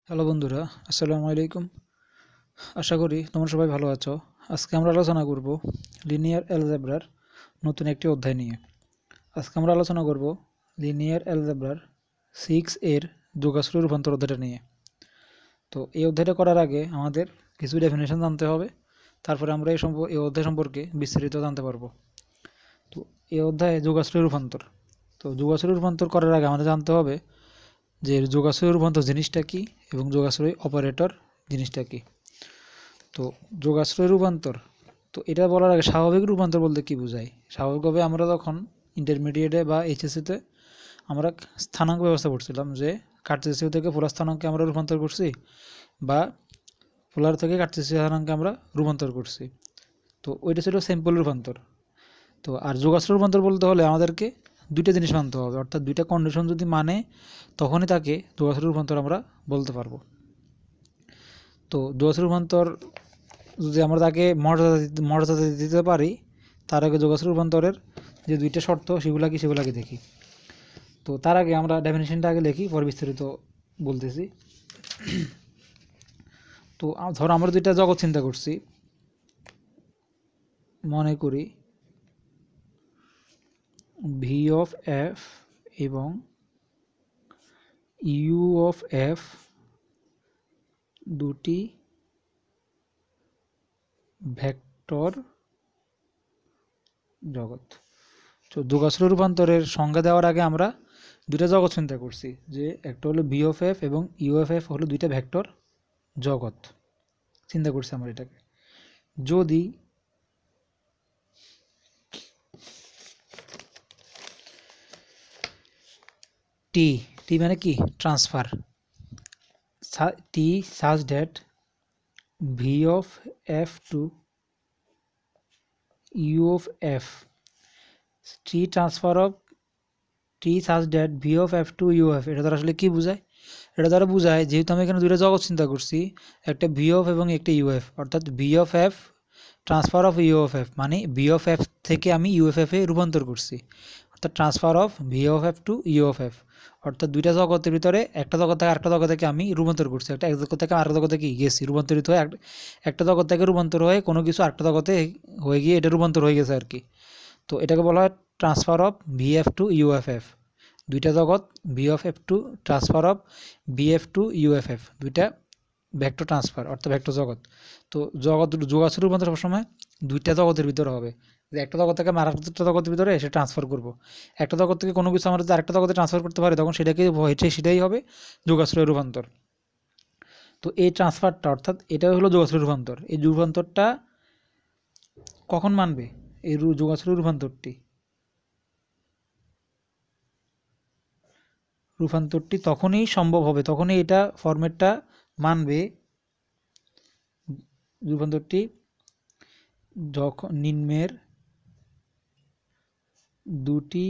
Hello বন্ধুরা, আসসালামু আলাইকুম। আশা করি তোমরা সবাই ভালো আছো। আজকে আমরা আলোচনা করব লিনিয়ার অ্যালজেব্রার নতুন একটি অধ্যায় নিয়ে। আজকে আমরা আলোচনা করব লিনিয়ার অ্যালজেব্রার 6 এর যোগাশ্রয় রূপান্তর অধ্যায়টা নিয়ে। তো এই অধ্যায়টা করার আগে আমাদের কিছু ডেফিনেশন জানতে হবে, তারপরে আমরা এই অধ্যায় সম্পর্কে বিস্তারিত জানতে পারবো। তো এই অধ্যায়ে যোগাশ্রয় রূপান্তর। তো যোগাশ্রয় রূপান্তর করার আগে আমাদের জানতে হবে যে যোগাশ্রয় রূপান্তর জিনিসটা কি এবং যোগাশ্রয় অপারেটর জিনিসটা কি। তো যোগাশ্রয় রূপান্তর, তো এটা বলার আগে স্বাভাবিক রূপান্তর বলতে কি বোঝায়। স্বাভাবিকভাবে আমরা যখন ইন্টারমিডিয়েটে বা এইচএসসিতে আমরা স্থানাঙ্ক ব্যবস্থা করছিলাম যে কার্টেসীয় থেকে পোলার স্থানাঙ্কে আমরা রূপান্তর করছি বা পোলার থেকে কার্টেসীয় স্থানাঙ্কে আমরা রূপান্তর করছি। তো ওইটা ছিল সিম্পল রূপান্তর। তো আর যোগাশ্রয় রূপান্তর বলতে হলে আমাদেরকে দুইটা জিনিস মানতে হবে, অর্থাৎ দুইটা কন্ডিশন যদি মানে তখনই তাকে যোগাশ্রয় রূপান্তর আমরা বলতে পারবো। তো যোগাশ্রয় রূপান্তর যদি আমরা তাকে মর্যাদা দিতে পারি, তার আগে যোগাশ্রয় রূপান্তরের যে দুইটা শর্ত সেগুলাকে দেখি। তো তার আগে আমরা ডেফিনেশনটা আগে লিখি, পরে বিস্তারিত বলতেছি। তো ধরো আমরা দুইটা জগৎ চিন্তা করছি, মনে করি ভি অফ এফ এবং ইউ অফ এফ দুটি ভেক্টর জগৎ। তো যোগাশ্রয় রূপান্তরের সংজ্ঞা দেওয়ার আগে আমরা দুইটা জগৎ চিন্তা করছি, যে একটা হলো ভি অফ এফ এবং ইউ অফ এফ হলো দুইটা ভেক্টর জগৎ চিন্তা করছি আমরা এটাকে। যদি টি টি মানে কি transfer, T such that V of F to U of F, T transfer of T such that V of F to U F. এটা দ্বারা আসলে কি বোঝায়? এটা দ্বারা বোঝায় যেহেতু আমি এখানে দুইটা জগৎ চিন্তা করছি, একটা ভি অফ এবং একটা ইউ এফ, অর্থাৎ V of F transfer of U of F মানে ভি অফ এফ থেকে আমি ইউ এফ এফে রূপান্তর করছি, অর্থাৎ transfer of V of F to U of F. অর্থাৎ দুইটা জগতের ভিতরে একটা জগৎ থেকে আরেকটা জগৎ থেকে আমি রূপান্তর করছি, এক জগৎ থেকে আরেকটা জগতে কি গেছি, রূপান্তরিত হয়ে একটা জগৎ থেকে রূপান্তর হয়ে কোনো কিছু আরেকটা জগতে হয়ে গিয়ে এটা রূপান্তর হয়ে গেছে আর কি। তো এটাকে বলা হয় transfer of V F to U F F. দুইটা জগৎ V of F to transfer of V F to U F F, দুইটা ভেক্টর ট্রান্সফার অর্থাৎ ভেক্টর জগৎ। তো যোগাশ্রয় রূপান্তর সবসময় দুইটা জগতের ভিতরে হবে, যে একটা জগৎ থেকে আমরা আরেকটা জগতের ভিতরে এসে ট্রান্সফার করব। একটা জগৎ থেকে কোনো কিছু আমরা যদি আরেকটা জগতে ট্রান্সফার করতে পারি তখন সেটাই হবে যোগাশ্রয় রূপান্তর। তো এই ট্রান্সফারটা অর্থাৎ এটাই হলো যোগাশ্রয় রূপান্তর। এই রূপান্তরটা কখন মানবে? এই যোগাশ্রয় রূপান্তরটি তখনই সম্ভব হবে, তখনই এটা ফরম্যাটটা মানবে, রূপান্তরটি যখন নিম্নের দুটি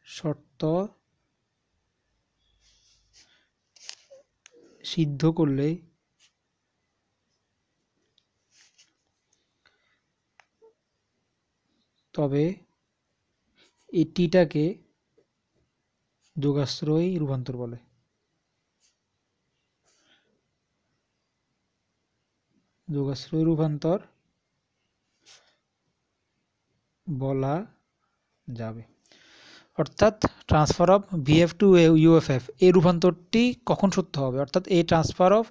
শর্ত সিদ্ধ করলে তবে এটিটাকে যোগাশ্রয় রূপান্তর বলে। যোগাশ্রয় রূপান্তর বলা যাবে। অর্থাৎ ট্রান্সফার অফ ভিএফ টু ইউএফএফ এই রূপান্তরটি কখন সত্য হবে, অর্থাৎ এই ট্রান্সফার অফ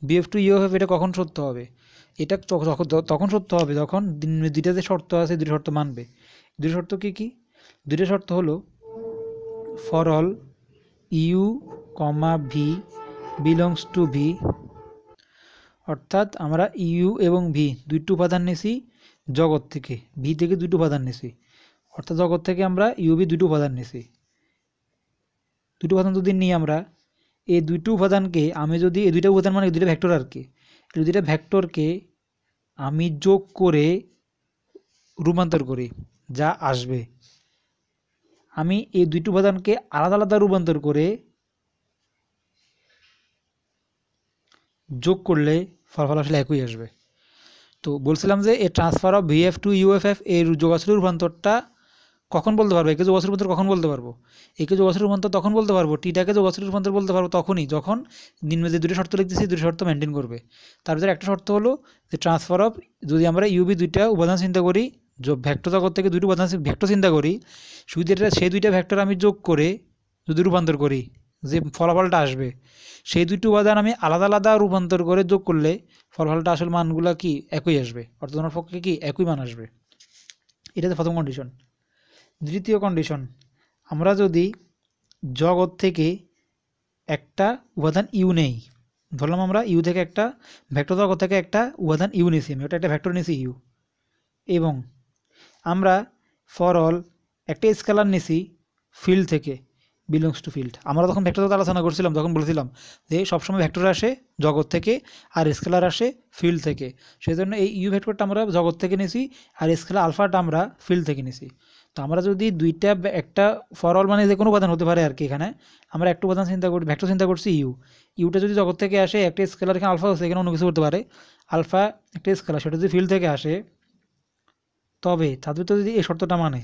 ভিএফ টু ইউএফএফ এটা কখন সত্য হবে? এটা তখন সত্য হবে যখন দুইটা যে শর্ত আছে দুটো শর্ত মানবে। দুটো শর্ত কি কি? দুটো শর্ত হলো for all U comma V belongs to V, অর্থাৎ আমরা ইউ এবং ভি দুইটি উপাদান নিয়েছি জগৎ থেকে, ভি থেকে দুইটি উপাদান নিয়েছি, অর্থাৎ জগৎ থেকে আমরা ইউভি দুটো উপাদান নিয়েছি। দুটো উপাদান যদি নিই আমরা, এই দুইটো উপাদানকে আমি যদি এই দুইটা উপাদান মানে দুইটা ভেক্টর আর কি, এই দুইটা ভেক্টরকে আমি যোগ করে রূপান্তর করি যা আসবে, আমি এই দুইটো উপাদানকে আলাদা আলাদা রূপান্তর করে যোগ করলে ফলাফল আসলে একই আসবে। তো বলছিলাম যে এই ট্রান্সফার অফ ভিএফ টু ইউএফএফ এর যোগাশ্রয় রূপান্তরটা কখন বলতে পারবো একে যোগাশ্রী রূপান্তর কখন বলতে পারবো? একে যোগাশ্রী রূপান্তর তখন বলতে পারবো, টিটাকে যোগাশ্রী রূপান্তর বলতে পারবো তখনই যখন নিম্নে যে দুটো শর্ত লিখতেছি দুটো শর্ত মেনটেন করবে। তার ভিতরে একটা শর্ত হলো যে ট্রান্সফার অফ, যদি আমরা ইউবি দুইটা উপাদান চিন্তা করি, ভেক্টর জগৎ থেকে দুটো উপাদান ভেক্টর চিন্তা করি, সেই দুইটা ভেক্টর আমি যোগ করে যদি রূপান্তর করি, যে ফলাফলটা আসবে সেই দুইটি উপাদান আমি আলাদা আলাদা রূপান্তর করে যোগ করলে ফলাফলটা আসল মানগুলো কি একই আসবে, অর্থাৎ তোমার পক্ষে কি একই মান আসবে। এটা হচ্ছে প্রথম কন্ডিশন। দ্বিতীয় কন্ডিশন, আমরা যদি জগৎ থেকে একটা উপাদান ইউ নেই, ধরলাম আমরা ইউ থেকে একটা ভেক্টর জগৎ থেকে একটা উপাদান ইউ নিয়েছি, আমি ওটা একটা ভেক্টর নিয়েছি ইউ, এবং আমরা ফর অল একটা স্কেলার নিয়েছি ফিল্ড থেকে, বিলংস টু ফিল্ড। আমরা যখন ভেক্টর জগৎ আলোচনা করছিলাম তখন বলেছিলাম যে সবসময় ভেক্টর আসে জগৎ থেকে আর স্কেলার আসে ফিল্ড থেকে, সেই জন্য এই ইউ ভেক্টরটা আমরা জগৎ থেকে নিয়েছি আর স্কেলার আলফাটা আমরা ফিল্ড থেকে নিয়েছি। তো আমরা যদি দুইটা একটা ফর অল মানে যে কোনো উপাদান হতে পারে আর কি, এখানে আমরা একটা উপাদান চিন্তা করি, ভেক্টর চিন্তা করছি ইউটা যদি জগৎ থেকে আসে, একটা স্কেলার এখানে আলফা আছে, এখানে অন্য কিছু করতে পারে, আলফা একটা স্কেলার, সেটা যদি ফিল্ড থেকে আসে তবে তাদের তো যদি এই শর্তটা মানে,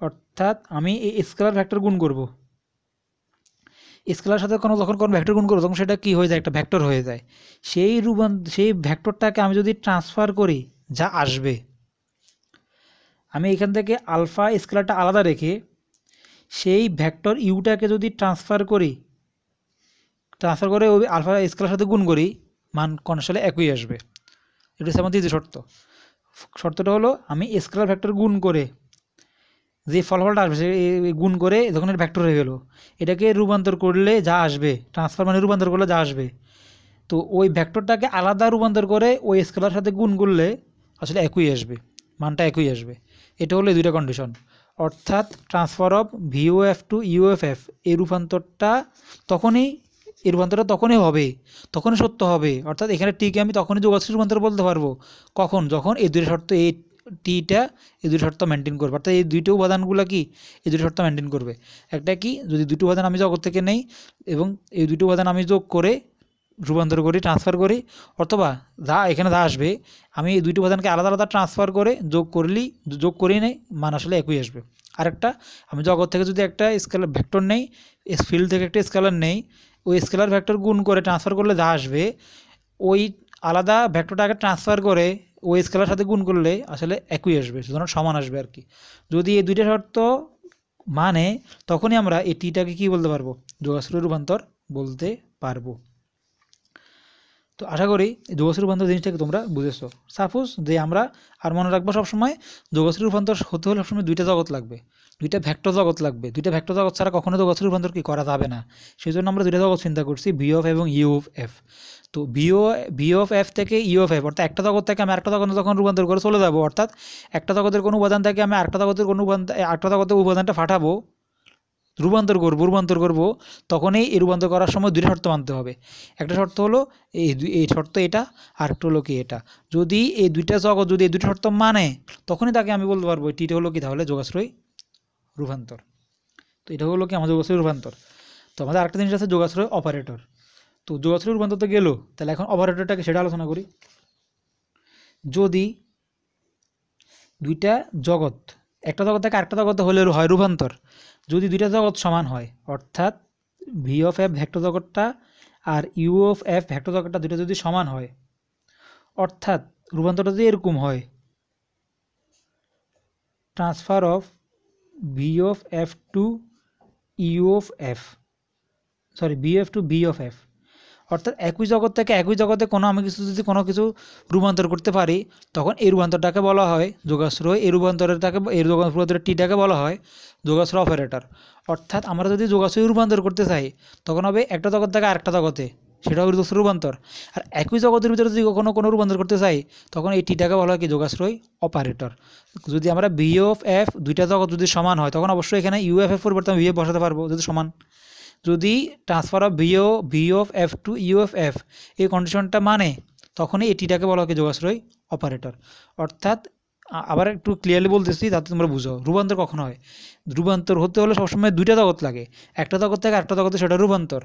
অর্থাৎ আমি এই স্কেলার ভেক্টর গুণ করব, স্কেলার সাথে যখন কোনো ভেক্টর গুণ করবো তখন সেটা কি হয়ে যায়, একটা ভেক্টর হয়ে যায়। সেই ভেক্টরটাকে আমি যদি ট্রান্সফার করি যা আসবে, আমি এখান থেকে আলফা স্কেলারটা আলাদা রেখে সেই ভেক্টর ইউটাকে যদি ট্রান্সফার করে ওই আলফা স্কেলার সাথে গুণ করি, মান কনস্ট্যান্ট একই আসবে। এটা হচ্ছে আমার দ্বিতীয় শর্তটা হলো আমি স্কেলার ভেক্টর গুণ করে যে ফলাফলটা আসবে সে গুণ করে যখন এটা ভেক্টর হয়ে গেল, এটাকে রূপান্তর করলে যা আসবে, ট্রান্সফার মানে রূপান্তর করলে যা আসবে, তো ওই ভেক্টরটাকে আলাদা রূপান্তর করে ওই স্কেলার সাথে গুণ করলে আসলে একই আসবে, মানটা একই আসবে। এটা হলো এই দুইটা কন্ডিশন। অর্থাৎ ট্রান্সফার অফ ভিওএফ টু ইউএফএফ এই রূপান্তরটা তখনই হবে, তখনই সত্য হবে। অর্থাৎ এখানে টিকে আমি তখনই যোগাশ্রী রূপান্তর বলতে পারবো কখন, যখন এই দুইটা শর্ত, এই টিটা এই দুটো শর্ত মেনটেন করবে, অর্থাৎ এই দুইটো উপাদানগুলো কি এই দুটো শর্ত মেনটেন করবে। একটা কি, যদি দুটো উপাদান আমি জগৎ থেকে নেই এবং এই দুটো উপাদান আমি যোগ করে রূপান্তর করি, ট্রান্সফার করি, অথবা এখানে আসবে আমি এই দুইটো উপাদানকে আলাদা আলাদা ট্রান্সফার করে যোগ করেই নেই, মান আসলে একই আসবে। আরেকটা, আমি জগৎ থেকে যদি একটা স্কেলার ভেক্টর নেই, ফিল্ড থেকে একটা স্কেলার নেই, ওই স্কেলার ভেক্টর গুণ করে ট্রান্সফার করলে যা আসবে, ওই আলাদা ভেক্টরটাকে ট্রান্সফার করে ওই স্কেলার সাথে গুণ করলে আসলে একই আসবে, সুতরাং সমান আসবে আর কি। যদি এই দুইটা শর্ত মানে তখনই আমরা এই টিটাকে কি বলতে পারবো, যোগাশ্রী রূপান্তর বলতে পারবো। তো আশা করি যোগাশ্রী রূপান্তর জিনিসটাকে তোমরা বুঝেছো। সাপোজ যে আমরা আর মনে রাখবো সবসময় যোগাশ্রী রূপান্তর হতে হলে সবসময় দুইটা জগৎ লাগবে, দুইটা ভেক্টর জগৎ লাগবে, দুইটা ভেক্টর জগৎ ছাড়া কখনো যোগাশ্রী রূপান্তর কি করা যাবে না। সেই জন্য আমরা দুইটা জগৎ চিন্তা করছি, ভি অফ এবং ইউ অফ এফ। তো ভি অফ এফ থেকে ইউ অফ এফ, অর্থাৎ একটা জগৎ থেকে আমি আরেকটা জগতে যখন রূপান্তর করে চলে যাবো, অর্থাৎ একটা জগতের কোনো উপাদান থেকে আমি আরেকটা জগতের উপাদানটা ফাটাবো, রূপান্তর করবো, তখনই এই রূপান্তর করার সময় দুইটা শর্ত মানতে হবে। একটা শর্ত হলো এই শর্ত এটা, আর একটা হলো কি এটা। যদি এই দুইটা জগৎ যদি এই দুইটা শর্ত মানে, তখনই তাকে আমি বলতে পারবো টিটা হলো কি, তাহলে যোগাশ্রয় রূপান্তর। তো এটা হলো কি আমাদের যোগাশ্রয় রূপান্তর। তো আমাদের আরেকটা জিনিস আছে যোগাশ্রয় অপারেটর। তো যোগাশ্রয় রূপান্তর তো গেল, তাহলে এখন অপারেটরটাকে সেটা আলোচনা করি। যদি দুইটা জগৎ, একটা জগৎ থেকে আরেকটা জগতে হলে হয় রূপান্তর, যদি দুইটা জগৎ সমান হয়, অর্থাৎ ভি অফ এফ ভেক্টর জগৎটা আর ইউ অফ এফ ভেক্টর জগৎটা দুটো যদি সমান হয়, অর্থাৎ রূপান্তরটা যদি এরকম হয়, transfer of V of F to U of F, V F to V of F, অর্থাৎ একই জগৎ থেকে একই জগতে আমি যদি কোনো কিছু রূপান্তর করতে পারি, তখন এই রূপান্তরটাকে বলা হয় যোগাশ্রয়, এই রূপান্তরের টিটাকে বলা হয় যোগাশ্রয় অপারেটর। অর্থাৎ আমরা যদি যোগাশ্রয় রূপান্তর করতে চাই, তখন হবে একটা জগৎ থেকে আরেকটা জগতে, সেটা হবে যোগাশ্রয় রূপান্তর। আর একই জগতের ভিতরে যদি কোনো রূপান্তর করতে চাই, তখন এই টিটাকে বলা হয় কি, যোগাশ্রয় অপারেটর। যদি আমরা ভি অফ এফ দুইটা জগৎ যদি সমান হয়, তখন অবশ্যই এখানে ইউ এফ এর পরিবর্তে ভি এফ বসাতে পারবো যদি সমান। যদি transfer of V of F to U of F এই কন্ডিশনটা মানে, তখনই এই টিটাকে বলা হয় যোগাশ্রয় অপারেটর। অর্থাৎ আবার একটু ক্লিয়ারলি বলতেছি যাতে তোমরা বুঝো, রূপান্তর কখন হয়। রূপান্তর হতে হলে সবসময় দুইটা জগৎ লাগে, একটা জগৎ থেকে আরেকটা জগতে, সেটা রূপান্তর।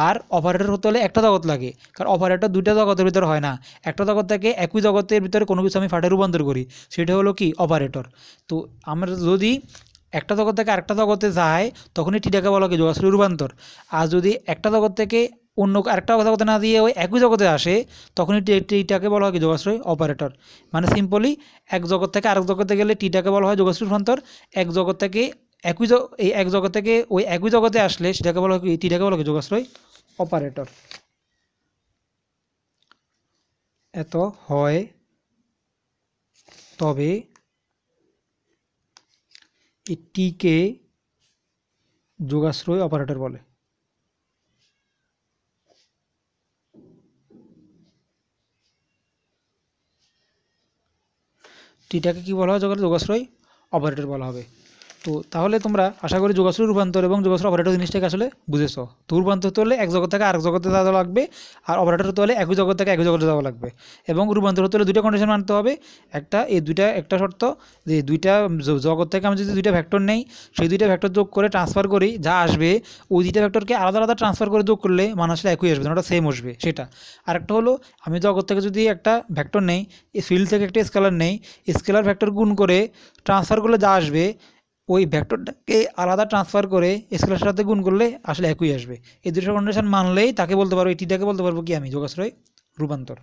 আর অপারেটর হতে হলে একটা জগৎ লাগে, কারণ অপারেটর দুইটা জগতের ভিতরে হয় না, একটা জগৎ থেকে একই জগতের ভিতরে কোনো কিছু আমি ফাটে রূপান্তর করি, সেটা হলো কি অপারেটর। তো আমরা যদি একটা জগৎ থেকে আরেকটা জগতে যায় তখনই টিটাকে বলা হয় যোগাশ্রয় রূপান্তর। আর যদি একটা জগৎ থেকে অন্য আরেকটা জগতে না দিয়ে ওই একই জগতে আসে তখনই টিটাকে বলা হয় যোগাশ্রয় অপারেটর। মানে সিম্পলি এক জগৎ থেকে আরেক জগতে গেলে টিটাকে বলা হয় যোগাশ্রয় রূপান্তর। এক জগৎ থেকে এই এক জগৎ থেকে ওই একই জগতে আসলে সেটাকে বলা হয় টিটাকে বলা হয় যোগাশ্রয় অপারেটর। এত হয় তবে টিকে যোগাশ্রয় অপারেটর বলে। টিটাকে কি বলা হয় যোগাশ্রয় অপারেটর বলা হবে। তো তাহলে তোমরা আশা করি যোগাশ্রয় রূপান্তর এবং যোগাশ্রয় অপারেটর জিনিসটাকে আসলে বুঝেছো। তো রূপান্তর হতে হলে এক জগৎ থেকে আরেক জগতে যাওয়া লাগবে, আর অপারেটর হতে হলে একই জগৎ থেকে একই জগতে যাওয়া লাগবে। এবং রূপান্তর হতে হলে দুইটা কন্ডিশন মানতে হবে। একটা শর্ত যে দুইটা জগৎ থেকে আমি যদি দুইটা ভেক্টর নেই, সেই দুইটা ভেক্টর যোগ করে ট্রান্সফার করি, যা আসবে ওই দুইটা ভেক্টরকে আলাদা আলাদা ট্রান্সফার করে যোগ করলে মান আসলে একই আসবে, ওটা সেম আসবে সেটা। আরেকটা হলো আমি জগৎ থেকে যদি একটা ভেক্টর নেই, এই ফিল্ড থেকে একটা স্কেলার নেই, স্কেলার ভেক্টর গুণ করে ট্রান্সফার করলে যা আসবে ওই ভেক্টরটাকে আলাদা ট্রান্সফার করে স্কেলারের সাথে গুণ করলে আসলে একই আসবে। এই দুটো কন্ডিশন মানলেই তাকে বলতে পারবো, এটিটাকে বলতে পারবো কি আমি যোগাশ্রয় রূপান্তর।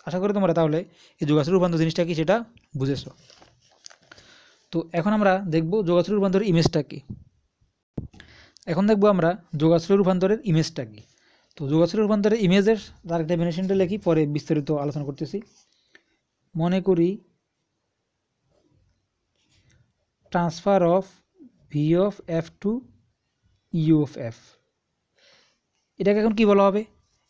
আশা করি তোমরা তাহলে এই যোগাশ্রয় রূপান্তর জিনিসটা কি সেটা বুঝেছো। তো এখন আমরা দেখব যোগাশ্রয় রূপান্তরের ইমেজটা কি। এখন দেখবো আমরা যোগাশ্রয় রূপান্তরের ইমেজটা কি। তো যোগাশ্রয় রূপান্তরের ইমেজের তার ডেফিনেশনটা লিখি, পরে বিস্তারিত আলোচনা করতেছি। মনে করি transfer of V of F to U of F, এটাকে এখন কি বলা হবে?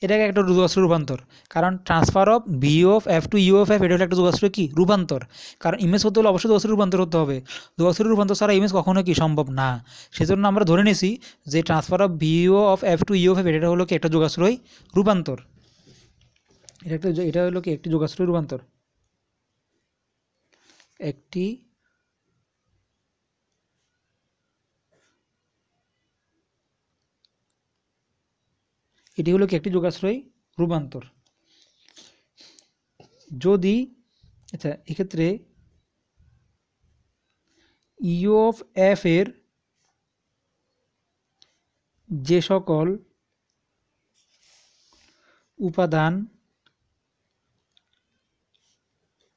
এটাকে একটা যোগাশ্রয় রূপান্তর, কারণ transfer of V of F to U of F এটা হলো একটা যোগাশ্রয় কি রূপান্তর। কারণ ইমেজ হতে হলে অবশ্যই যোগাশ্রয় রূপান্তর হতে হবে, যোগাশ্রয় রূপান্তর ছাড়া ইমেজ কখনো কি সম্ভব না। সেজন্য আমরা ধরে নিয়েছি যে transfer of V of F to U of F এটা হলো কি একটা যোগাশ্রয় রূপান্তর। এটা হলো কি একটি যোগাশ্রয় রূপান্তর, একটি এটি হলো কি একটি যোগাশ্রয় রূপান্তর। যদি আচ্ছা এক্ষেত্রে ইউ অফ এফ এর যে সকল উপাদান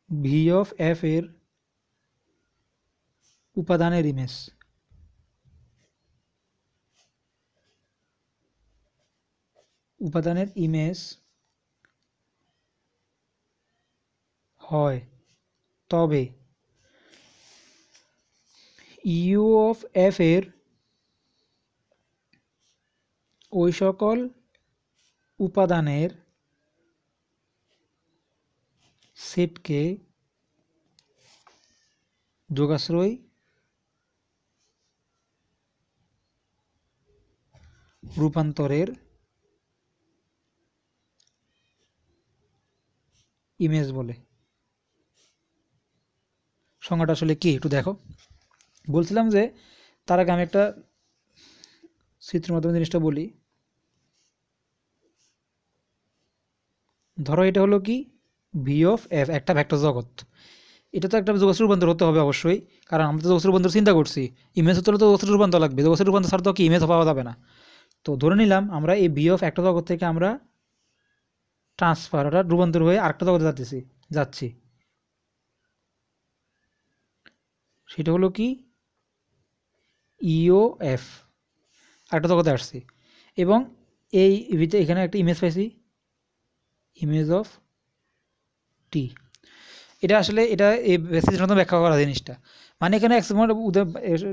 ভি অফ এফ এর উপাদানের ইমেজ, হয় তবে ইউ অফ এফ এর ওই সকল উপাদানের সেটকে যোগাশ্রয় রূপান্তরের ইমেজ বলে। সংজ্ঞাটা আসলে কি একটু দেখো। বলছিলাম যে তার আগে আমি একটা চিত্রের মাধ্যমে জিনিসটা বলি। ধরো এটা হলো কি ভি অফ এফ, একটা ভেক্টর জগৎ। এটা তো একটা যোগাশ্রয় রূপান্তর হতে হবে অবশ্যই, কারণ আমরা তো যোগাশ্রয় রূপান্তর চিন্তা করছি। ইমেজ হতে হলে তো যোগাশ্রয় রূপান্তর লাগবে, যোগাশ্রয় রূপান্তর ছাড়া তো কি ইমেজ পাওয়া যাবে না। তো ধরে নিলাম আমরা এই ভি অফ একটা জগৎ থেকে আমরা ট্রান্সফার অর্থাৎ রূপান্তর হয়ে আরেকটা জগতে যাচ্ছি। সেটা হলো কি ইও এফ, আরেকটা জগতে আসছি এবং এই এখানে একটা ইমেজ পাইছি, ইমেজ অফ টি। এটা আসলে এটা এই বেসিসের মতো ব্যাখ্যা করা জিনিসটা, মানে এখানে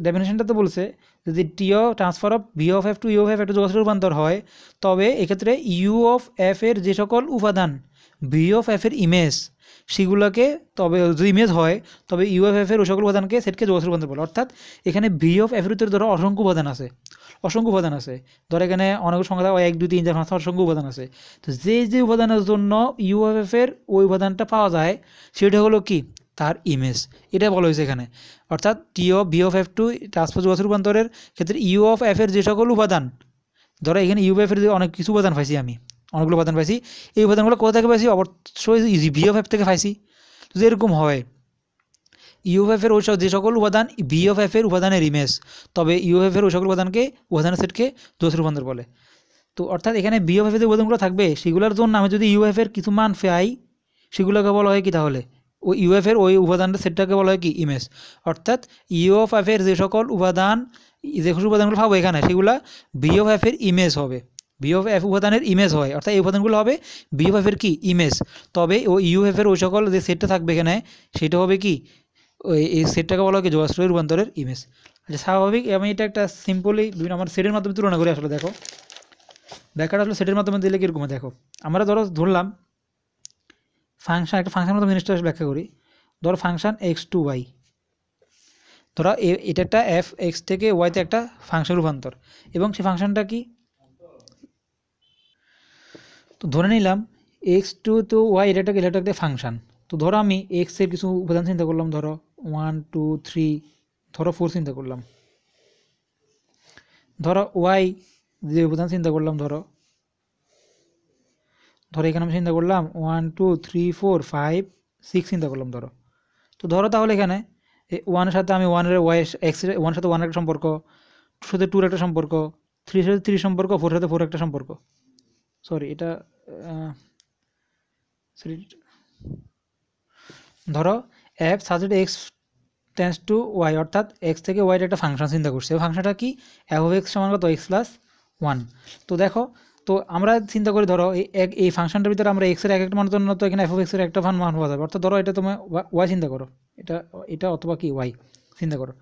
ডেফিনেশনটা তো বলছে যদি টি ও transfer of V of F to U of F একটা যোগাশ্রয় রূপান্তর হয়, তবে এক্ষেত্রে ইউ অফ এফ এর যে সকল উপাদান ভি অফ এফ এর ইমেজ সেগুলোকে, তবে যদি ইমেজ হয় তবে ইউ অফ এফ এর ওই সকল উপাদানকে সেটকে যোগাশ্রয় রূপান্তর বলে। অর্থাৎ এখানে ভি অফ এফ এর ভিতরে ধরো অসংখ্য উপাদান আছে, ধরো এখানে অনেক সংখ্যা 1 2 3 4 5 অসংখ্য উপাদান আছে। তো যে উপাদানের জন্য ইউ অফ এফ এর ওই উপাদানটা পাওয়া যায় সেটা হলো কি তার ইমেজ, এটা বলা হয়েছে এখানে। অর্থাৎ T of V of F to transfer যোগাশ্রয় রূপান্তরের ক্ষেত্রে ইউ অফ এফ এর যে সকল উপাদান, ধরো এখানে ইউ এফ এর অনেক কিছু উপাদান পাইছি, আমি অনেকগুলো উপাদান পাইছি, এই উপাদানগুলো কোথা থেকে পাইছি? অবশ্যই ভি অফ এফ থেকে পাইছি। যদি এরকম হয় ইউএফ এর যে সকল উপাদান বিএফএফ এর উপাদানের ইমেজ, তবে ইউএফ এর ওই সকল উপাদানের সেটকে যৌগের রূপান্তর বলে। তো অর্থাৎ এখানে বিএফএফ এর উপাদানগুলো থাকবে, সেগুলোর জন্য আমি যদি ইউএফ এর কিছু মান পাই, সেগুলোকে বলা হয় কি তাহলে ওই ইউএফ এর ওই উপাদানের সেটটাকে বলা হয় কি ইমেজ। অর্থাৎ ইউএফএফ এর যে সকল উপাদানগুলো পাবো এখানে, সেগুলো বিএফএফ এর ইমেজ হবে, বিএফএফ উপাদানের ইমেজ হয়, অর্থাৎ এই উপাদানগুলো হবে বিএফএফ এর কি ইমেজ। তবে ও ইউএফ এর ওই সকল যে সেটটা থাকবে এখানে, সেটা হবে কি ওই এই সেটটাকে বলা হয় কি যৌগাশ্রয়ী রূপান্তরের ইমেজ। আচ্ছা, স্বাভাবিক আমি এটা একটা সিম্পলি আমার সেটের মাধ্যমে তুলনা করে আসলে দেখো ব্যাখ্যাটা আসলে সেটের মাধ্যমে দিলে কীরকম দেখো। আমরা ধরলাম ফাংশন, একটা ফাংশনের মতো জিনিসটা ব্যাখ্যা করি। ধরো ফাংশন এক্স টু ওয়াই, ধরো এটা একটা এফ এক্স থেকে ওয়াইতে একটা ফাংশন রূপান্তর, এবং সেই ফাংশনটা কি, তো ধরে নিলাম এক্স টু তো ওয়াই এটা একটা ফাংশন। তো ধরো আমি এক্সের কিছু উপাদান চিন্তা করলাম, ধরো 1 2 3 ধরো 4 চিন্তা করলাম। ধরো ওয়াই যে উপাদান চিন্তা করলাম, ধরো এখানে আমি চিন্তা করলাম 1 2 3 4 5 6 চিন্তা করলাম ধরো। তো ধরো তাহলে এখানে ওয়ানের সাথে আমি ওয়ানের ওয়াই এক্স ওয়ানের সাথে ওয়ানের একটা সম্পর্ক, টুর সাথে টুর একটা সম্পর্ক, থ্রির সাথে থ্রি সম্পর্ক, ফোর সাথে ফোর একটা সম্পর্ক, সরি এটা ধরো F such that X tends to Y, অর্থাৎ এক্স থেকে ওয়াইয়ের একটা ফাংশন চিন্তা করছে, এবং ফাংশনটা কি এফ অফ এক্স সমান কত এক্স প্লাস 1। তো দেখো, তো আমরা চিন্তা করি ধরো এই ফাংশনটার ভিতরে আমরা এক্সের এক একটা মানের জন্য তো এখানে এফ অফ এক্সের একটা মান পাওয়া যাবে, অর্থাৎ ধরো এটা তোমার ওয়াই চিন্তা করো, এটা অথবা কি ওয়াই চিন্তা করো।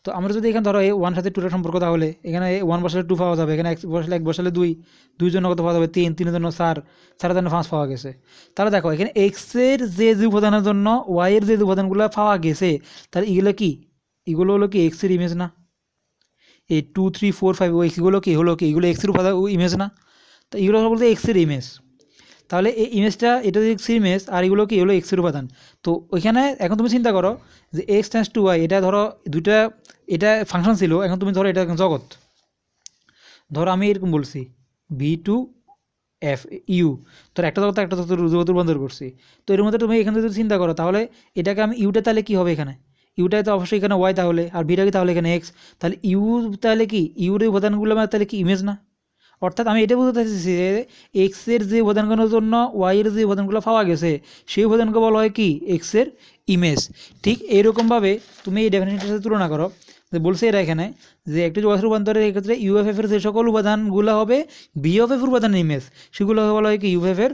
তো আমরা যদি এখানে ধরো এই ওয়ান সাথে টুর সম্পর্ক, তাহলে এখানে ওয়ান বসালে 2 পাওয়া যাবে, এখানে এক বসালে 2, 2 জন্য কত পাওয়া যাবে 3, 3 জন্য 4, 4 জন্য 5 পাওয়া গেছে। তাহলে দেখো এখানে এক্সের যে উপাদানের জন্য ওয়াইয়ের যে উপাদানগুলো পাওয়া গেছে, তাহলে এগুলো হলো কি এক্সের ইমেজ না? এই 2 3 4 5 এগুলো কি এগুলো এক্সের উপাদান ইমেজ না? তো এগুলো বলতে এক্সের ইমেজ। তাহলে এই ইমেজটা এটা যে এক্সের ইমেজ, আর এগুলো কি হলো এক্সের উপাদান। তো ওইখানে এখন তুমি চিন্তা করো যে এক্স টেন্স টু ওয়াই, এটা ধরো দুইটা এটা ফাংশন ছিল, এখন তুমি ধরো এটা জগৎ, ধরো আমি এরকম বলছি ভি টু এফ ইউ, তোর একটা জগৎ জগৎ রূপান্তর করছি। তো এর মধ্যে তুমি এখানে যদি চিন্তা করো, তাহলে এটাকে আমি ইউটা তাহলে কী হবে এখানে, ইউটাই তো অবশ্যই এখানে ওয়াই, তাহলে আর ভিটা কি তাহলে এখানে এক্স, তাহলে ইউ তাহলে কি ইউর উপাদানগুলো তাহলে কি ইমেজ না? অর্থাৎ আমি এটা বুঝতে চাইছি যে এক্সের যে উপাদানগুলোর জন্য ওয়াইয়ের যে উপাদানগুলো পাওয়া গেছে, সেই উপাদানকে বলা হয় কি এক্সের ইমেজ। ঠিক এইরকমভাবে তুমি এই ডেফিনেশনটার সাথে তুলনা করো, যে বলছে এরা এখানে যে একটি যৌগের রূপান্তরের ক্ষেত্রে ইউএফএফ এর যে সকল উপাদানগুলো হবে বিএফএফ এর উপাদানের ইমেজ, সেগুলো বলা হয় কি ইউএফএফ এর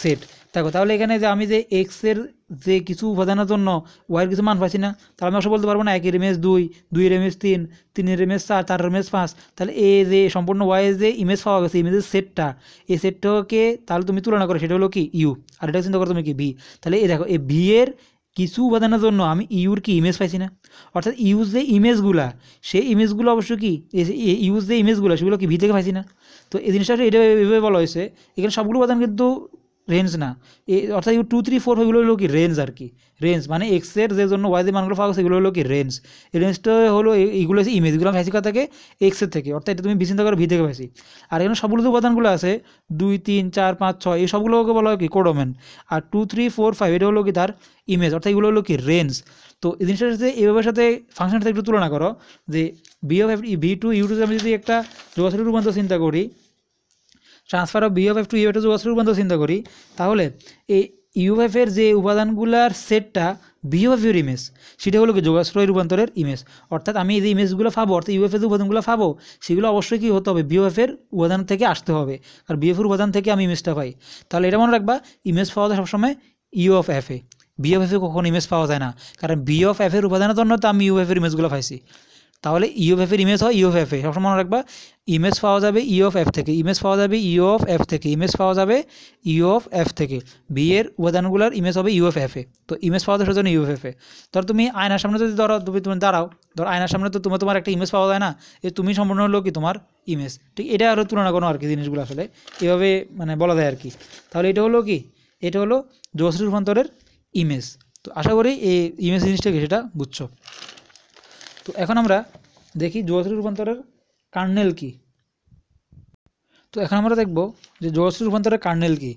সেট। দেখো তাহলে এখানে যে আমি যে এক্সের যে কিছু উপাদানের জন্য ওয়াইয়ের কিছু মান পাচ্ছি না, তাহলে আমি অবশ্য বলতে পারবো না একের ইমেজ 2, 2-এর ইমেজ 3, 3-এর ইমেজ 4, 4-এর ইমেজ 5। তাহলে এই যে সম্পূর্ণ ওয়াইয়ের যে ইমেজ পাওয়া গেছে, ইমেজের সেটটা, এই সেটটাকে তাহলে তুমি তুলনা করো, সেটা হলো কি ইউ, আর এটা চিন্তা করো তুমি কি ভি। তাহলে এই দেখো এই ভি এর কিছু উপাদানের জন্য আমি ইউর কি ইমেজ পাইছি না? অর্থাৎ ইউজ যে ইমেজগুলা, সেই ইমেজগুলো অবশ্য কি ইউজ যে ইমেজগুলো সেগুলো কি ভি থেকে পাইছি না? তো এই জিনিসটা এটা এভাবে বলা হয়েছে, এখানে সবগুলো উপাদান কিন্তু রেঞ্জ না, অর্থাৎ 2 3 4 এগুলো হলো কি রেঞ্জ, আর কি রেঞ্জ মানে এক্সের যে জন্য ওয়াই যে মানগুলো পাওয়া গেছে এগুলো হলো কি রেঞ্জ। এই রেঞ্জটা হলো এইগুলো হচ্ছে ইমেজগুলো পাইছি কোথা থেকে, এক্সের থেকে, অর্থাৎ এটা তুমি চিন্তা করো ভি থেকে পাইছি। আর এখানে সবগুলো যে উপাদানগুলো আছে 2 3 4 5 6 এই সবগুলোকে বলা হয় কি কোডোমেন, আর 2 3 4 5 এটা হলো কি তার ইমেজ, অর্থাৎ এগুলো হলো কি রেঞ্জ। তো এই জিনিসটার সাথে এইভাবে সাথে ফাংশনের সাথে একটু তুলনা করো, যে B of V to U to আমি যদি একটা যোগাযোগ রূপান্তর চিন্তা করি, transfer of VFF to UF যোগাশ্রয় রূপান্তর চিন্তা করি, তাহলে এই ইউএফের যে উপাদানগুলার সেটটা বিএফএফের ইমেজ, সেটা হলো কি যোগাশ্রয় রূপান্তরের ইমেজ। অর্থাৎ আমি এই যে ইমেজগুলো পাবো, অর্থাৎ ইউএফের যে উপাদানগুলো পাবো, সেগুলো অবশ্যই কী হতে হবে বিএফএফের উপাদান থেকে আসতে হবে, আর বিএফের উপাদান থেকে আমি ইমেজটা পাই। তাহলে এটা মনে রাখবা, ইমেজ পাওয়া যায় সবসময় ইউ অফ এফে, বিএফএফে কখনো ইমেজ পাওয়া যায় না, কারণ বি অফ এফের উপাদানের জন্য তো আমি ইউএফের ইমেজগুলো পাইছি। তাহলে ইউএফের ইমেজ হয় ইউএফএফে, সবসময় মনে রাখবা ইমেজ পাওয়া যাবে ই অফ এফ থেকে, ইমেজ পাওয়া যাবে ই অফ এফ থেকে, ইমেজ পাওয়া যাবে ই অফ এফ থেকে, বি এর উপাদানগুলোর ইমেজ হবে ইউ অফ এফে। তো ইমেজ পাওয়া যায় সেজন্য ইউ অফ এফে। ধর তুমি আয়নার সামনে যদি তুমি দাঁড়াও, ধর আয়নার সামনে তো তোমার একটা ইমেজ পাওয়া যায় না, তুমি সম্পূর্ণ হলো কি তোমার ইমেজ। ঠিক এটা আরও তুলনা করো আর কি জিনিসগুলো আসলে এভাবে মানে বলা যায় আর কি। তাহলে এটা হলো কি, এটা হলো যোগাশ্রয় রূপান্তরের ইমেজ। তো আশা করি এই ইমেজ জিনিসটা কি সেটা বুঝছো। তো এখন আমরা দেখি যোগাশ্রয় রূপান্তরের কার্নেল কি। তো তো এখন আমরা দেখব যে যোগশ্রী রূপান্তরের কার্নেল কি।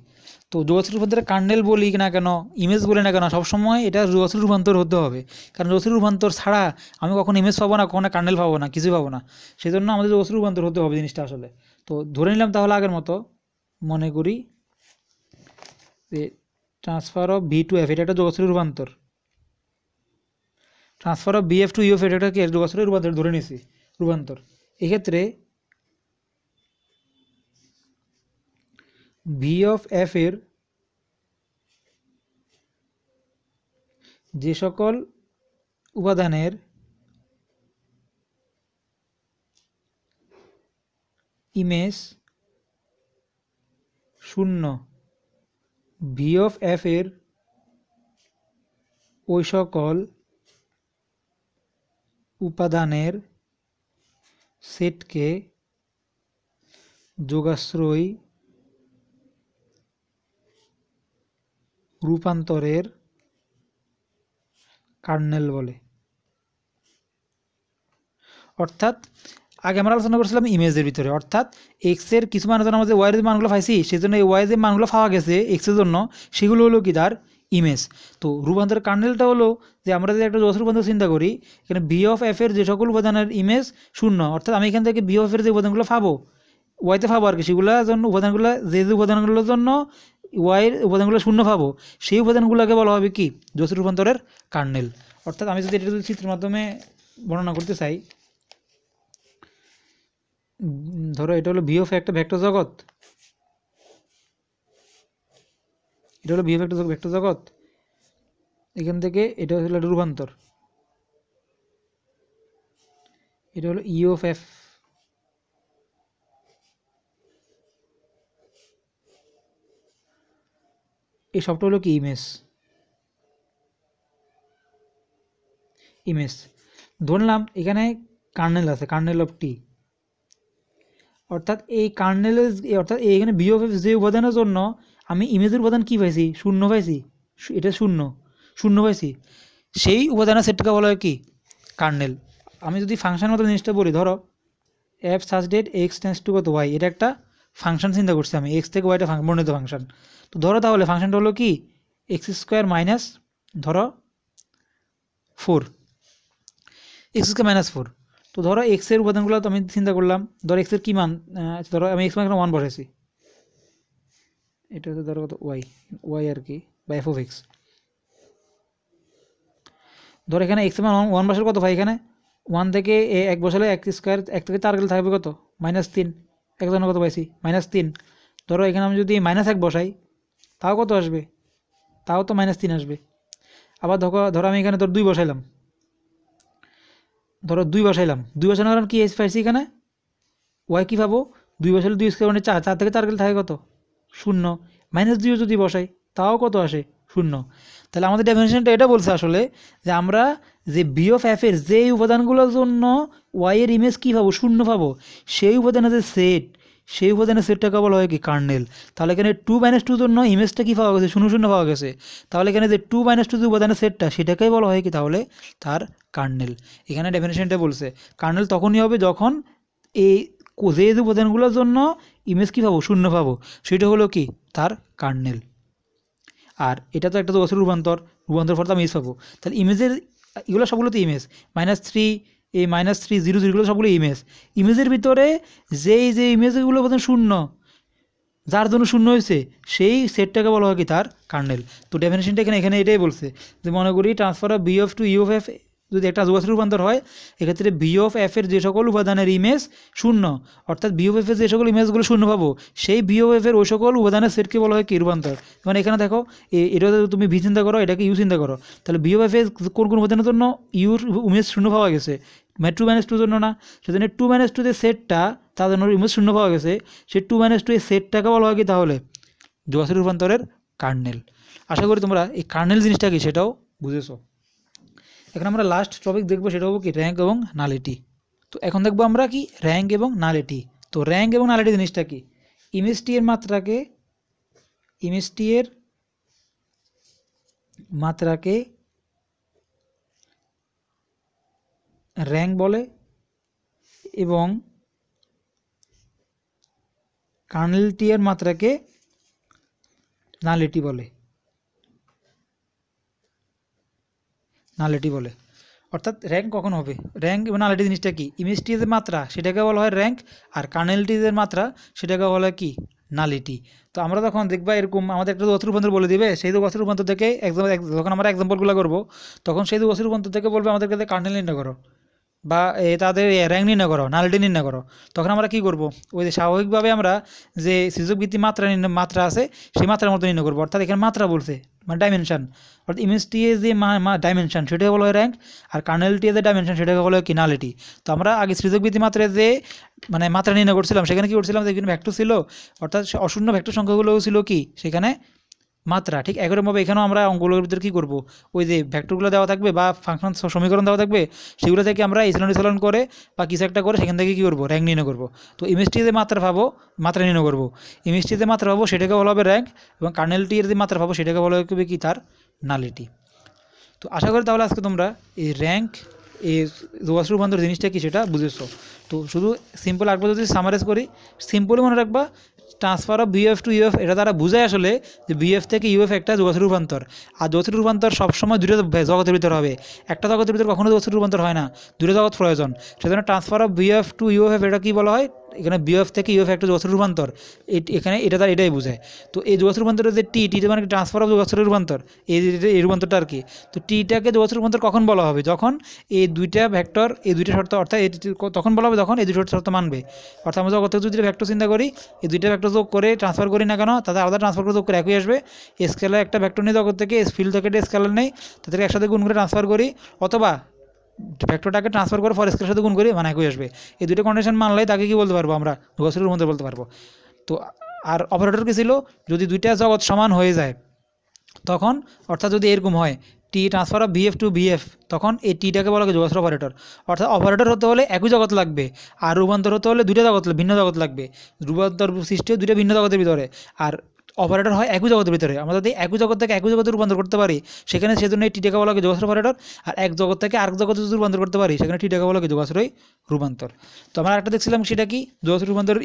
তো যোগশ্রী রূপান্তরের কার্নেল বলি না কেন, ইমেজ বলি না কেন, সবসময় এটা যোগশ্রী রূপান্তর হতে হবে, কারণ যোগশ্রী রূপান্তর ছাড়া আমি কখনো ইমেজ পাবো না, কখনো কার্নেল পাবো না, কিছুই পাবো না। সেই জন্য আমাদের যোগশ্রী রূপান্তর হতে হবে জিনিসটা আসলে। তো ধরে নিলাম তাহলে আগের মতো, মনে করি যে transfer of V to F এটা একটা যোগশ্রী রূপান্তর, transfer of BF to U F এটা কি যোগশ্রী রূপান্তর ধরে নিয়েছি রূপান্তর। এক্ষেত্রে ভি অফ এফ এর যে সকল উপাদানের ইমেজ শূন্য, ভি অফ এফ এর ওই সকল উপাদানের সেটকে যোগাশ্রয়ী রূপান্তরের কার্নেল বলে। অর্থাৎ আগে আমরা আলোচনা করছিলাম ইমেজের ভিতরে, অর্থাৎ এক্স এর কিছু মানের জন্য আমাদের ওয়াই এর মানগুলো পাইছি, সেই জন্য এই ওয়াই এর মানগুলো পাওয়া গেছে এক্স এর জন্য, সেগুলো হলো কি তার ইমেজ। তো রূপান্তরের কার্নেলটা হলো যে আমরা যদি একটা যোগশ্রী রূপান্তর চিন্তা করি, এখানে ভি অফ এফ এর যে সকল উপাদানের ইমেজ শূন্য, অর্থাৎ আমি এখান থেকে ভি অফ এর যে উপাদানগুলো পাবো ওয়াইতে পাবো আর কি, সেগুলোর জন্য উপাদানগুলো যে উপাদানগুলোর জন্য ওয়াইয়ের উপাদানগুলো শূন্য পাবো, সেই উপাদানগুলোকে বলা হবে কি যোগশ্রী রূপান্তরের কার্নেল। অর্থাৎ আমি যদি এটা যদি চিত্রের মাধ্যমে বর্ণনা করতে চাই, ধরো এটা হলো ভি অফ একটা ভেক্টর জগৎ, এটা হলো ভি অফ একটা ভেক্টর জগৎ, এখান থেকে এটা হলো একটা রূপান্তর, এটা হলো ই অফ এফ, এই সবটা হলো কি ইমেজ। ইমেজ ধরলাম এখানে কার্নেল আছে, কার্নেল অফ টি, অর্থাৎ এই কার্নেলের অর্থাৎ এইখানে ভি অফ এফ যে উপাদানের জন্য আমি ইমেজের উপাদান কী পাইছি শূন্য পাইছি, এটা শূন্য শূন্য পাইছি, সেই উপাদানের সেটটাকে বলা হয় কি কার্নেল। আমি যদি ফাংশনের মতো জিনিসটা বলি, ধরো F such that X tends to কত ওয়াই, এটা একটা ফাংশন চিন্তা করছি আমি, এক্স থেকে ওয়াইটা বর্ণিত ফাংশন। তো ধরো তাহলে ফাংশনটা হলো কি এক্স স্কোয়ার মাইনাস ধরো 4, এক্স স্কোয়ার মাইনাস 4। তো ধরো এক্সের উপাদানগুলো তো আমি চিন্তা করলাম, ধরো এক্সের কী মান, ধরো আমি এক্স মান 1 বসাইছি, এটা হচ্ছে ধরো কত ওয়াই, ওয়াই আর কি বা এফ অফ এক্স। ধরো এখানে এক্স মান 1 বসালে কত ভাই, এখানে 1 থেকে 1 বসালে এক্স স্কোয়ার, 1 থেকে 4 গেলে থাকবে কত -3, এক জন্য কত পাইছি -3। ধরো এখানে আমি যদি -1 বসাই তাও কত আসবে, তাও তো -3 আসবে। আবার ধরো আমি এখানে ধরো 2 বসাইলাম, ধরো 2 বসাইলাম, 2 বসানোর কারণ কি পাইছি এখানে ওয়াই কী পাবো, 2 বসালে 2 স্কোয়ার মানে 4, 4 থেকে 4 গেলে থাকে কত 0, -2 যদি বসাই তাও কত আসে 0। তাহলে আমাদের ডেফিনেশনটা এটা বলছে আসলে যে আমরা যে বি অফ এফ এর যে উপাদানগুলোর জন্য ওয়াই এর ইমেজ কী পাবো শূন্য পাবো, সেই উপাদানের যে সেট, সেই উপাদানের সেটটাকে বলা হয় কি কার্নেল। তাহলে এখানে 2 - 2 জন্য ইমেজটা কী পাওয়া গেছে 0 পাওয়া গেছে, তাহলে এখানে যে 2 - 2 যে উপাদানের সেটটা সেটাকেই বলা হয় কি তাহলে তার কার্নেল। এখানে ডেফিনেশনটা বলছে কার্নেল তখনই হবে যখন এই যে উপাদানগুলোর জন্য ইমেজ কী পাবো শূন্য পাবো, সেটা হলো কি তার কার্নেল। আর এটা তো একটা যোগশ্রী রূপান্তর, রূপান্তর ফলে আমি ইমেজ পাবো, তাহলে ইমেজের এগুলো সবগুলো তো ইমেজ, -3 এই -3 0 0 এগুলো সবগুলো ইমেজ। ইমেজের ভিতরে যে ইমেজগুলো প্রথমে শূন্য, যার জন্য শূন্য হয়েছে সেই সেটটাকে বলা হয় কি তার কার্নেল। তো ডেফিনেশনটা এখানে এটাই বলছে যে মনে করি transfer of V of to U of F যদি একটা যোগশ্রী রূপান্তর হয়, এক্ষেত্রে বি অফ এফ এর যে সকল উপাদানের ইমেজ শূন্য, অর্থাৎ বি অফ এফ এর যে সকল ইমেজগুলো শূন্য পাবো, সেই বি অফ এফ এর ওই সকল উপাদানের সেটকে বলা হয় কি রূপান্তর। মানে এখানে দেখো এটা তুমি ভি চিন্তা করো, এটাকে ইউ চিন্তা করো, তাহলে বি অফ এফ এর কোন কোন উপাদানের জন্য ইউর ইমেজ শূন্য পাওয়া গেছে, 2 - 2 জন্য না, সেজন্য 2 - 2 যে সেটটা তার জন্য ইমেজ শূন্য পাওয়া গেছে, সেই 2 - 2 এই সেটটাকে বলা হয় কি তাহলে যোগশ্রী রূপান্তরের কার্নেল। আশা করি তোমরা এই কার্নেল জিনিসটা কি সেটাও বুঝেছো। এখন আমরা লাস্ট টপিক দেখবো, সেটা হবো কি র্যাঙ্ক এবং নালিটি। তো এখন দেখবো আমরা কি র্যাঙ্ক এবং নালিটি। তো র্যাঙ্ক এবং নালিটি জিনিসটা কি, ইমেজটি এর মাত্রাকে র্যাঙ্ক বলে এবং কার্নেল টি এর মাত্রাকে নালিটি বলে, নালিটি বলে। অর্থাৎ র্যাঙ্ক কখন হবে, র্যাঙ্ক এবং নালিটি জিনিসটা কি, ইমেজ টি এর মাত্রা সেটাকে বলা হয় র্যাঙ্ক, আর কার্নেল টি এর মাত্রা সেটাকে বলা হয় কি, নালিটি। তো আমরা তখন দেখবা এরকম আমাদের একটা দোষের রূপান্তর বলে দিবে, সেই দোষের রূপান্তর থেকে যখন আমরা এক্সাম্পলগুলো করবো তখন সেই দোষের রূপান্তর থেকে বলবে আমাদেরকে কার্নেল নির্ণয় করো বা তাদের র্যাঙ্ক নির্ণয় করো, নালিটি নির্ণয় করো। তখন আমরা কী করবো, ওই যে স্বাভাবিকভাবে আমরা যে সূচকভিত্তি মাত্রা আছে সেই মাত্রার মতো নির্ণয় করবো। অর্থাৎ এখানে মাত্রা বলছে মানে ডাইমেনশন, অর্থাৎ ইমেজ টি এর যে ডাইমেনশন সেটাকে বলা হয় র্যাঙ্ক, আর কার্নেল টি এর যে ডাইমেনশন সেটাকে বলা হয় কি, নালিটি। তো আমরা আগে সূচকভিত্তি মাত্রায় যে মানে মাত্রা নির্ণয় করছিলাম সেখানে কী করছিলাম, যেখানে ভেক্টর ছিল অর্থাৎ অশূন্য ভেক্টর সংখ্যাগুলোও ছিল কি সেখানে মাত্রা। ঠিক একরকমভাবে এখানেও আমরা অঙ্কগুলোর ভিতরে কী করবো, ওই যে ভেক্টরগুলো দেওয়া থাকবে বা ফাংশন সমীকরণ দেওয়া থাকবে সেগুলো থেকে আমরা ইসলন করে বা কিছু একটা করে সেখান থেকে কী করবো, র্যাঙ্ক নির্ণয় করবো। তো ইমেজটিতে যে মাত্রা পাবো, মাত্রা নির্ণয় করবো, ইমেজটিতে মাত্রা পাবো সেটাকে বলা হবে র্যাঙ্ক, এবং কার্নেলটি এর যে মাত্রা পাবো সেটাকে বলা হবে কি, তার নালিটি। তো আশা করি তাহলে আজকে তোমরা এই র্যাঙ্ক এই দোয়াশ রূপান্তর জিনিসটা কি সেটা বুঝেছো। তো শুধু সিম্পল একবার যদি সামারাইজ করি, সিম্পলি মনে রাখবা transfer of BF to U F, এটা তারা বুঝায় আসলে যে বিএফ থেকে ইউএফ একটা জগতের রূপান্তর, আর জগতের রূপান্তর সবসময় দুটো জগতের ভিতরে হবে, একটা জগতের ভিতরে কখনো জগতের রূপান্তর হয় না, দুটো জগৎ প্রয়োজন। সেজন্য transfer of BF to U F এটা কী বলা হয়, এখানে বিএফ থেকে ইউএফ একটা জগতের রূপান্তর, এখানে এটা তার এটাই বোঝায়। তো এই জগতের রূপান্তরের যে টি মানে ট্রান্সফার অফ জগতের রূপান্তর, এই রূপান্তরটা আর কি। তো টিটাকে জগতের রূপান্তর কখন বলা হবে, যখন এই দুইটা ভেক্টর এই দুইটা শর্ত, অর্থাৎ তখন বলা হবে যখন এই দুটো শর্ত মানবে। অর্থাৎ আমরা জগতের যদি ভেক্টর চিন্তা করি, এই দুইটা ভেক্টর যোগ করে ট্রান্সফার করি না কেন, তাদের আলাদা ট্রান্সফার করে যোগ করে একই আসবে। স্কেলার একটা ভেক্টর নিয়ে জগৎ থেকে ফিল্ড থেকে স্কেলার নেই, তাদেরকে একসাথে গুণ করে ট্রান্সফার করি, অথবা ভেক্টরটাকে ট্রান্সফার করে ফর স্কেলার সাথে গুণ করি, মানে একই আসবে। এই দুটো কন্ডিশন মানলেই তাকে কি বলতে পারবো, আমরা জগতের রূপান্তর বলতে পারবো। তো আর অপারেটর কি ছিল, যদি দুইটা জগৎ সমান হয়ে যায় তখন, অর্থাৎ যদি এরকম হয় T transfer of BF to VF, তখন এই টিটাকে বলা হয় যোগাশ্র অপারেটর। অর্থাৎ অপারেটর হতে হলে একই জগৎ লাগবে, আর রূপান্তর হতে হলে দুইটা জগৎ, ভিন্ন জগৎ লাগবে। রূপান্তর সৃষ্টি দুইটা ভিন্ন জগতের ভিতরে, আর অপারেটর হয় একই জগতের ভিতরে। আমরা যদি একই জগৎ থেকে একই জগতে রূপান্তর করতে পারি সেখানে সেজন্য এই টিটাকে বলা হয় যোগাশ্র অপারেটর, আর এক জগৎ থেকে আরেক জগতে যদি রূপান্তর করতে পারি সেখানে টিটাকে বলা হয় যোগাশ্রয় রূপান্তর। তো আমরা একটা দেখছিলাম সেটা কি, যোগাশ্র রূপান্তরের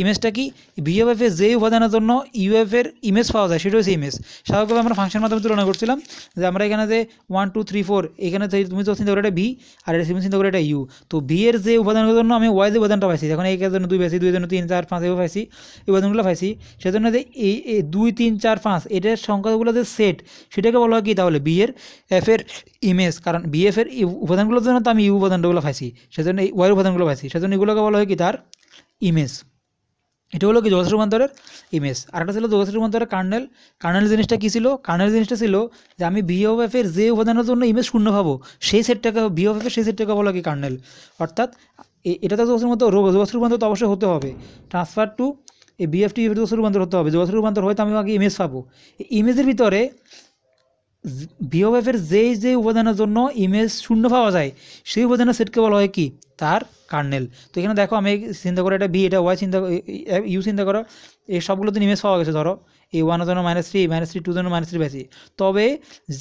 ইমেজটা কি, ভিএফ এর যে উপাদানের জন্য ইউএফ এর ইমেজ পাওয়া যায় সেটা হচ্ছে ইমেজ। স্বাভাবিকভাবে আমরা ফাংশনের মাধ্যমে তুলনা করছিলাম যে আমরা এখানে যে 1 2 3 4, এখানে তুমি তো চিন্তা করে এটা ভি আর এটা চিন্তা করে এটা ইউ। তো ভি এর যে উপাদানের জন্য আমি ওয়াই যে উপাদানটা পাইছি, যখন এই জন্য 2 পাইছি, 2 এর জন্য 3 4 5 এও পাইছি, এই উপাদানগুলো পাইছি, সেজন্য যে এই 2 3 4 5 এটার সংখ্যাগুলো যে সেট সেটাকে বলা হয় কি, তাহলে বি এর এফ এর ইমেজ। কারণ বি এফ এর উপাদানগুলোর জন্য তো আমি ইউ উপাদানগুলো পাইছি, সেজন্য এই ওয়াই উপাদানগুলো পাইছি, সেজন্য এগুলোকে বলা হয় কি, তার ইমেজ। এটা হলো কি যোগাশ্র রূপান্তরের ইমেজ। আর একটা ছিল যোগাশ্র রূপান্তরের কার্নেল। কার্নেল জিনিসটা কী ছিল, কার্নেল জিনিসটা ছিল যে আমি ভি অফ এফ এর যে উপাদানের জন্য ইমেজ শূন্য পাবো সেই সেটটাকে, ভি অফ এফ এর সেই সেটটাকে বলা কি, কার্নেল। অর্থাৎ এটা তো যোগাশ্র মতো যোগাশ্র রূপান্তর তো অবশ্যই হতে হবে, ট্রান্সফার টু এই বিএফটি যোগাশ্র রূপান্তর হতে হবে। যোগাশ্র রূপান্তর হয়তো আমি আগে ইমেজ পাবো, এই ইমেজের ভিতরে ভিওএফের যে উপাদানের জন্য ইমেজ শূন্য পাওয়া যায় সেই উপাদানের সেটকে বলা হয় কি, তার কার্নেল। তো এখানে দেখো আমি চিন্তা করো এটা বি, এটা ওয়াই চিন্তা, ইউ চিন্তা করো, এই সবগুলোতে ইমেজ পাওয়া গেছে। ধরো এই 1 জন্য -3 2 জন্য -3 পাইছি, তবে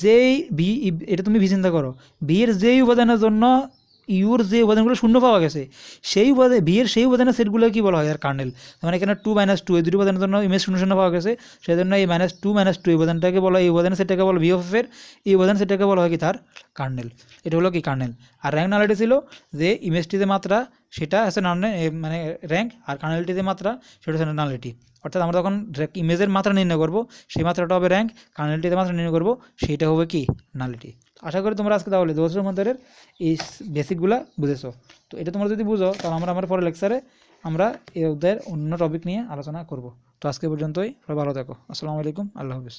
যেই ভি, এটা তুমি ভি চিন্তা করো, ভি এর যেই উপাদানের জন্য ইউর যে উপাদানগুলো শূন্য পাওয়া গেছে সেই উপাদান, বি এর সেই উপাদানের সেটগুলো কি বলা হয়, আর কার্নেল। মানে এখানে 2 -2 এই দুটি উপাদানের জন্য ইমেজ শূন্য শূন্য পাওয়া গেছে, সেই জন্য এই -2 এই উপাদানটাকে বলা হয়, এই উপাদানের সেটটাকে বলা ভি অফ এর, এই উপাদান সেটটাকে বলা হয় কি, তার কার্নেল। এটা হলো কি কার্নেল। আর র্যাঙ্ক নালিটি ছিল যে ইমেজটিতে মাত্রা সেটা হচ্ছে মানে র্যাঙ্ক, আর কার্নেলটিতে মাত্রা সেটা হচ্ছে নালিটি। অর্থাৎ আমরা যখন ইমেজের মাত্রা নির্ণয় করবো সেই মাত্রাটা হবে র্যাঙ্ক, কার্নেলটিতে মাত্রা নির্ণয় করবো সেইটা হবে কি, নালিটি। আশা করি তোমরা আজকে তাহলে যোগাশ্র রূপান্তরের এই বেসিকগুলো বুঝেছো। তো এটা তোমরা যদি বুঝো তাহলে আমরা আমার পরের লেকচারে আমরা এদের অন্য টপিক নিয়ে আলোচনা করব। তো আজকে পর্যন্তই, সবাই ভালো থাকো। আসসালামু আলাইকুম, আল্লাহ হাফিজ।